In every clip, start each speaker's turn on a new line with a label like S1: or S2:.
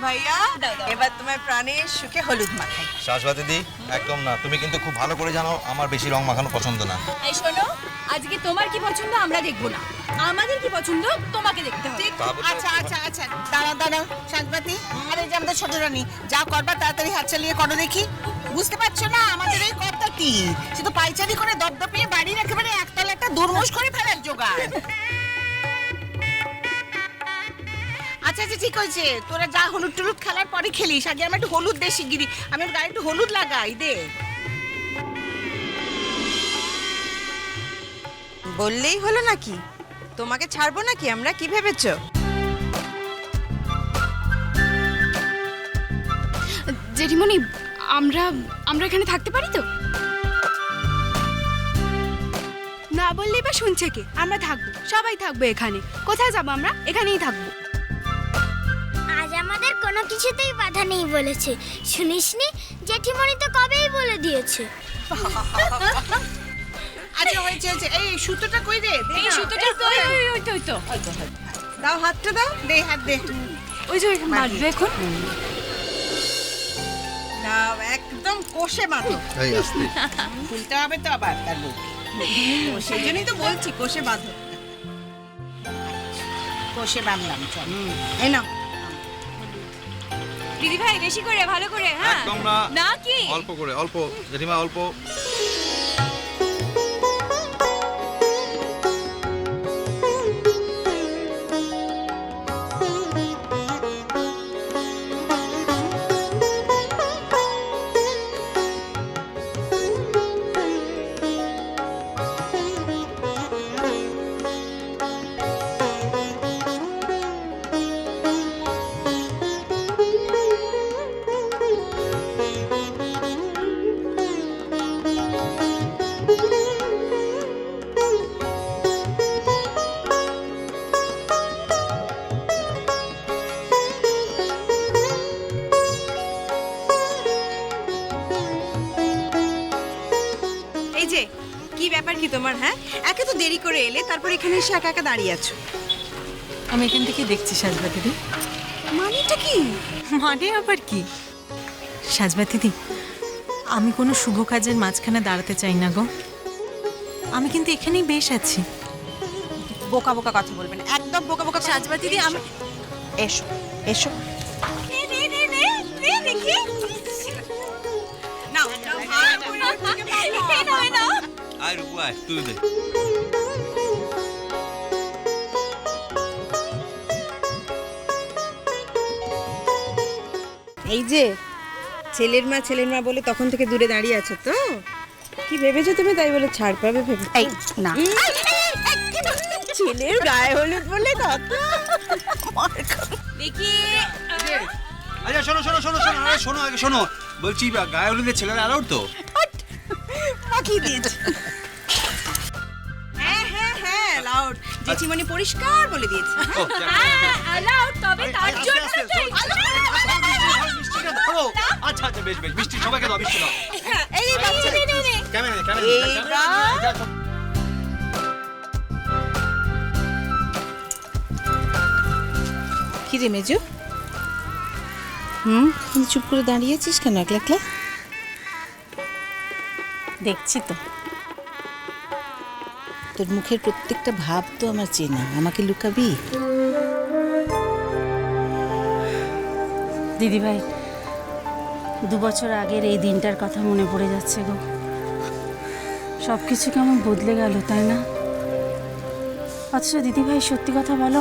S1: ভাইয়া এবার তোমার প্রাণের সুখে হলুদ মাখাই।
S2: শাশ্বতী দি একদম না, তুমি কিন্তু খুব ভালো করে জানো আমার বেশি রং মাখানো পছন্দ না।
S3: এই শোনো, আজকে তোমার কি পছন্দ আমরা দেখবো না, আমাদের কি পছন্দ তোমাকে দেখতে হবে।
S1: আচ্ছা আচ্ছা আচ্ছা, দাঁড়াও সাজবাতি, আরে যে আমাদের ছোট রানী, যা করবা তাড়াতাড়ি হাত চালিয়ে করো দেখি। বুঝতে পারছো না আমাদের এই কর্তাটি সে তো পাইচারি করে দপদপিয়ে বাড়ির একেবারে একতলা একটা দুর্মুষ করে ফেলার জোগাড়। আচ্ছা আচ্ছা ঠিক হয়েছে, তোরা যা হলুদ টলুদ খেলার পরে খেলিস, আগে আমি একটু হলুদ দে শিগগিরি, আমি ওর গায়ে একটু হলুদ লাগাই দে।
S4: বললেই হলো নাকি? তোমাকে ছাড়বো নাকি আমরা? কি ভেবেছো?
S3: জেঠিমণি, আমরা আমরা এখানে থাকতে পারি তো? না বললেই বা শুনছে কে? আমরা থাকবো, সবাই থাকবো এখানে। কোথায় যাবো আমরা? এখানেই থাকবো।
S5: আজ আমাদের কোনো কিছুতেই বাধা নেই বলেছে, শুনিসনি? জেঠিমণি তো কবেই বলে দিয়েছে।
S1: আচ্ছা হয়েছে হয়েছে, এই সুতোটা কই রে?
S3: এই সুতোটা তো ওই তো
S1: দাও, হাতটা দাও, দে হাত দে।
S3: ওই যে বাঁধবে এখন।
S1: দাও, একদম কষে বাঁধো।
S2: এই আস্তে।
S1: খুলতে হবে তো আবার তার বুক, সেই জন্যই তো বলছি কষে বাঁধো। কষে বাঁধলাম, চল এই নাও।
S3: দিদি ভাই বেশি করে, ভালো করে। হ্যাঁ
S2: একদম না।
S3: না কি?
S2: অল্প করে, অল্প জেঠিমা, অল্প।
S4: এই যে কি ব্যাপার কি তোমার? হ্যাঁ, একে তো দেরি করে এলে, তারপর এখানে এসে একা একা দাঁড়িয়ে আছো।
S6: আমি এখান থেকে দেখছি সাজবা দিদি।
S4: মানেটা কি?
S6: মানে আবার কি? সাজবা দিদি, আমি কোনো শুভ কাজের মাঝখানে দাঁড়াতে চাই না গো। আমি কিন্তু এখানেই বেশ আছি।
S4: বোকা বোকা কথা বলবেন, একদম বোকা বোকা।
S6: সাজবা দিদি, আমি
S4: এসো এসো।
S3: দেখি
S4: নাও নাও, ভালো করে
S3: নাও।
S2: আয় রূপু আয়, তুই দে।
S4: এই যে ছেলের মা বলে তখন থেকে দূরে দাঁড়িয়ে আছো তো? কি ভেবেছো তুমি তাই বলে ছাড় পাবে ভেবে?
S1: এই না,
S4: ছেলের গায়ে হলুদ বলে তত
S3: দেখি
S7: আচ্ছা শোনো শোনো শোনো শোনো, আরে শোনো আগে শোনো, বলছি গায়ে হলুদের ছেলেরা অ্যালাউড তো?
S4: পাখি দিয়েছে। হ্যাঁ হ্যাঁ হ্যাঁ, লাউড। জেঠিমণি পরিষ্কার বলে দিয়েছে।
S7: ও,
S3: অ্যালাউ, তবে তার
S7: আস্তে,
S3: জন্য
S7: আস্তে,
S3: তুই
S7: মিষ্টিটা ধরো। আচ্ছা আচ্ছা, বেশ বেশ, মিষ্টি সবাইকে দাও, মিষ্টি দাও।
S4: এই বাচ্চা
S7: ক্যামেরা
S1: কি রে মেজো? তুমি চুপ করে দাঁড়িয়েছিস কেন একলা একলা?
S6: দেখছি তো।
S1: তোর মুখের প্রত্যেকটা ভাব তো আমার চেনা, আমাকে লুকাবি?
S8: দিদি ভাই, 2 বছর আগের এই দিনটার কথা মনে পড়ে যাচ্ছে গো। সব কিছু কেমন বদলে গেল, তাই না? অথচ দিদি ভাই সত্যি কথা বলো,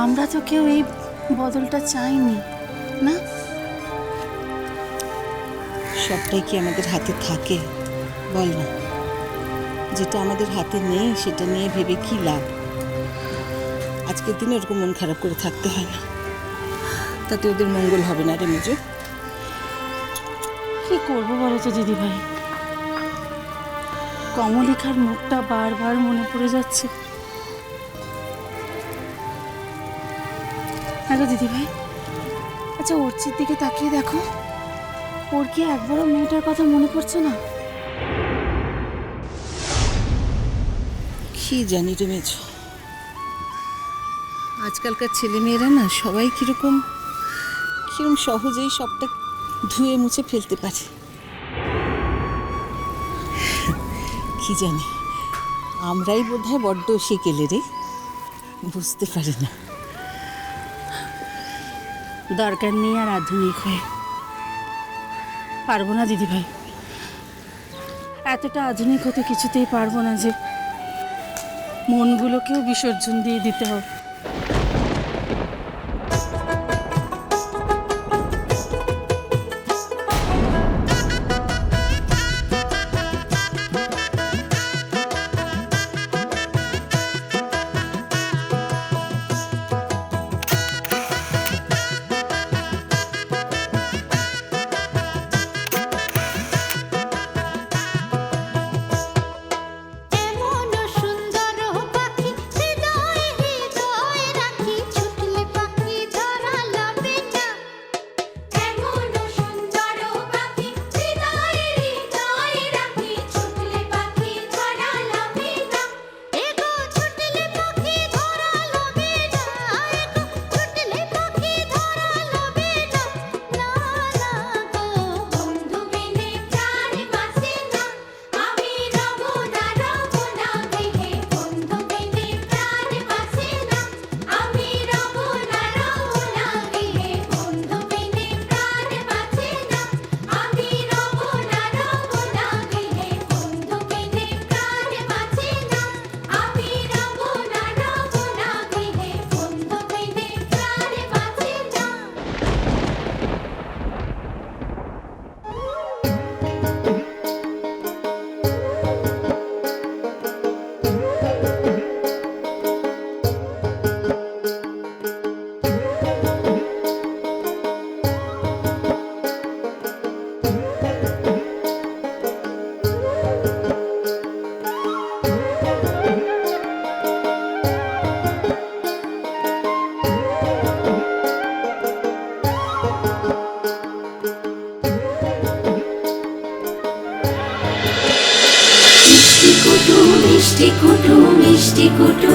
S8: আমরা তো কেউ এই বদলটা চাইনি, না?
S1: সবটাই কি আমাদের হাতে থাকে? বল না, যেটা আমাদের হাতে নেই সেটা নিয়ে ভেবে কি লাভ? আজকের দিনে ওরকম মন খারাপ করে থাকতে হয় না, তাতে ওদের মঙ্গল হবে না রে মেজো।
S8: কি করবো বলো তো দিদি ভাই, কমলিকার মুখটা বারবার মনে পড়ে যাচ্ছে। হ্যালো দিদি ভাই, আচ্ছা অর্চির দিকে তাকিয়ে দেখো, ওর কি একবারও মেয়েটার কথা মনে পড়ছে না?
S1: কি জানি রে মেজো, আজকালকার ছেলেমেয়েরা না সবাই কিরকম সেরকম সহজেই সবটা ধুয়ে মুছে ফেলতে পারে। কি জানি, আমরাই বোধহয় বড্ড শিকেলে রে, বুঝতে পারি না।
S8: দরকার নেই আর আধুনিক হয়ে, পারবো না দিদিভাই, এতটা আধুনিক হতে কিছুতেই পারবো না যে মনগুলোকেও বিসর্জন দিয়ে দিতে হবে।
S5: এমন সুন্দর পাখি হৃদয়ে হৃদয়ে রাখি, ছুটলে পাখি ধরা লবে না। এমন সুন্দর পাখি হৃদয়ে হৃদয়ে রাখি, ছুটলে পাখি ধরা লবে না। এগো ছুটলে পাখি ধরা লবে না, এগো ছুটলে পাখি ধরা লবে না। না না গো বন্ধু বিনে প্রাণ বাঁচে না, আমি রব না গৃহে। বন্ধু বিনে প্রাণ বাঁচে না, আমি রব না গৃহে। বন্ধু বিনে প্রাণ বাঁচে না, আমি রব না গৃহে। বন্ধু বিনে প্রাণ বাঁচে না, আমি রব না গৃহে। বন্ধু বিনে প্রাণ বাঁচে না।
S9: মিষ্টি কুটু মিষ্টি কুটু